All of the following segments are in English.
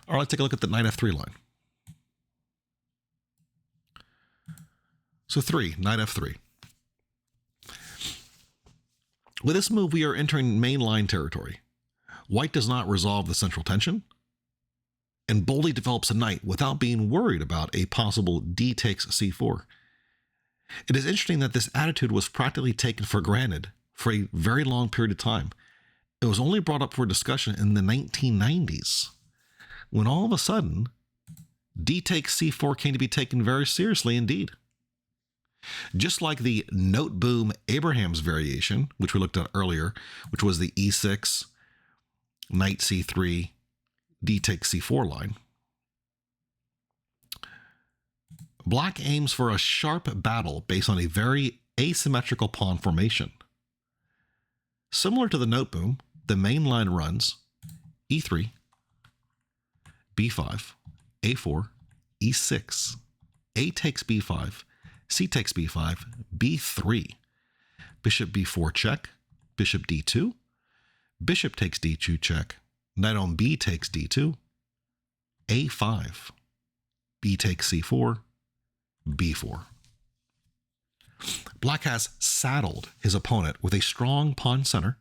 All right, let's take a look at the knight f3 line. So 3, knight f3. With this move, we are entering mainline territory. White does not resolve the central tension and boldly develops a knight without being worried about a possible d takes c4. It is interesting that this attitude was practically taken for granted for a very long period of time. It was only brought up for discussion in the 1990s, when all of a sudden, d takes c4 came to be taken very seriously indeed. Just like the Noteboom Abraham's variation, which we looked at earlier, which was the e6, knight c3, d takes c4 line. Black aims for a sharp battle based on a very asymmetrical pawn formation. Similar to the Noteboom, the main line runs e3, b5, a4, e6, a takes b5, c takes b5, b3, bishop b4 check, bishop d2, bishop takes d2 check, knight on b takes d2, a5, b takes c4, b4. Black has saddled his opponent with a strong pawn center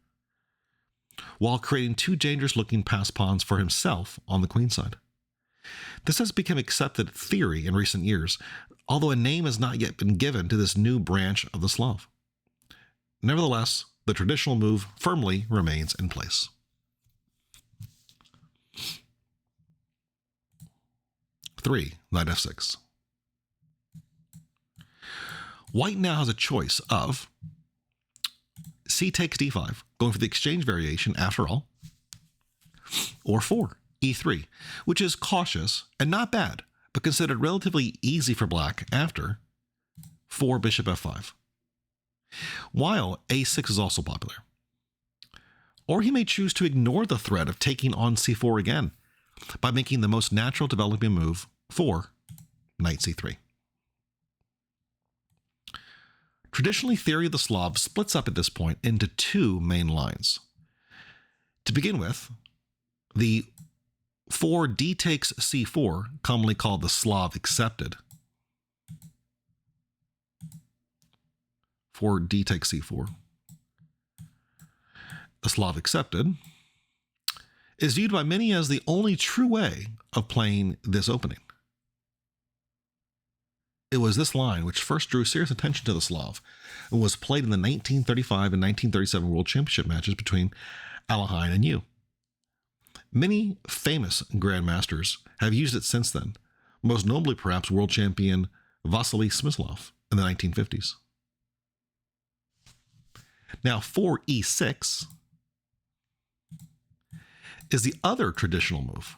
while creating two dangerous looking pass pawns for himself on the queen side. This has become accepted theory in recent years, although a name has not yet been given to this new branch of the Slav. Nevertheless, the traditional move firmly remains in place. Three, knight f6. White now has a choice of c takes d5, going for the exchange variation after all, or 4, e3, which is cautious and not bad, but considered relatively easy for black after 4 bishop f5, while a6 is also popular. Or he may choose to ignore the threat of taking on c4 again by making the most natural developing move 4, knight c3. Traditionally, theory of the Slav splits up at this point into two main lines. To begin with, the 4 d takes c4, commonly called the Slav Accepted. 4 d takes c4. The Slav Accepted is viewed by many as the only true way of playing this opening. It was this line which first drew serious attention to the Slav and was played in the 1935 and 1937 World Championship matches between Alekhine and Euwe. Many famous grandmasters have used it since then, most notably perhaps world champion Vasily Semi-Slav in the 1950s. Now 4e6 is the other traditional move.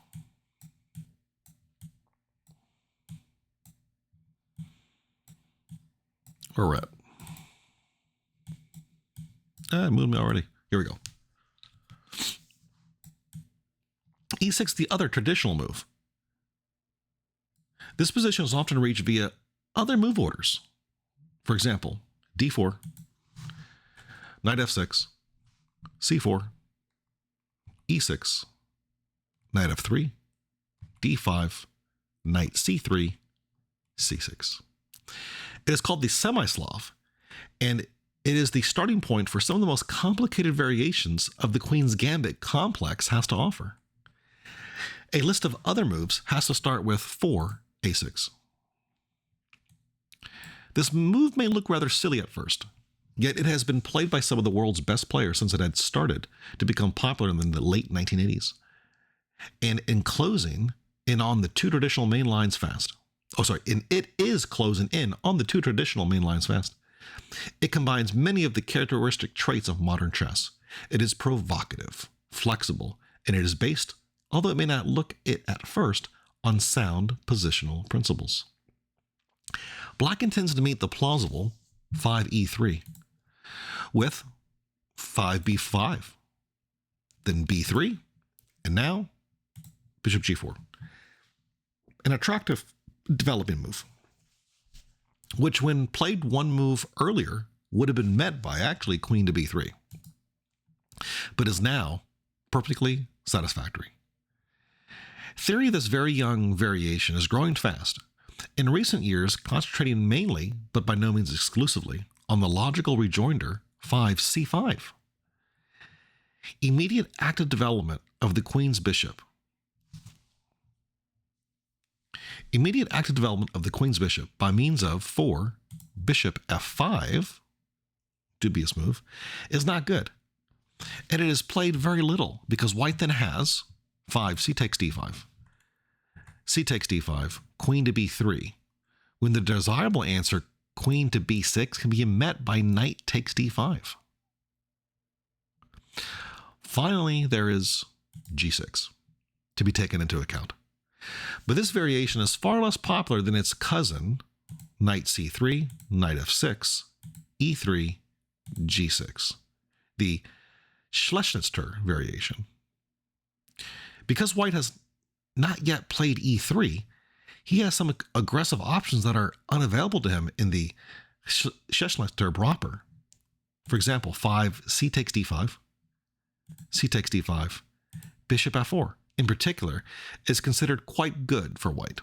Where we're at. Moved me already. Here we go. e6, the other traditional move. This position is often reached via other move orders. For example, d4, knight f6, c4, e6, knight f3, d5, knight c3, c6. It is called the Semi-Slav, and it is the starting point for some of the most complicated variations of the Queen's Gambit complex has to offer. A list of other moves has to start with 4 a6. This move may look rather silly at first, yet it has been played by some of the world's best players since it had started to become popular in the late 1980s. And in closing in on the two traditional main lines fast. It is closing in on the two traditional main lines fast. It combines many of the characteristic traits of modern chess. It is provocative, flexible, and it is based, although it may not look it at first, on sound positional principles. Black intends to meet the plausible 5e3 with 5b5, then b3, and now bishop g4. An attractive developing move, which when played one move earlier would have been met by actually queen to b3, but is now perfectly satisfactory. Theory of this very young variation is growing fast, in recent years concentrating mainly, but by no means exclusively, on the logical rejoinder 5c5. Immediate active development of the queen's bishop. Immediate active development of the queen's bishop by means of 4 bishop f5, dubious move, is not good. And it is played very little because white then has 5 c takes d5, c takes d5, queen to b3, when the desirable answer queen to b6 can be met by knight takes d5. Finally, there is g6 to be taken into account. But this variation is far less popular than its cousin, knight c3, knight f6, e3, g6, the Schlesinger variation. Because white has not yet played e3, he has some aggressive options that are unavailable to him in the Schlesinger proper. For example, 5 c takes d5, c takes d5, bishop f4 in particular is considered quite good for white.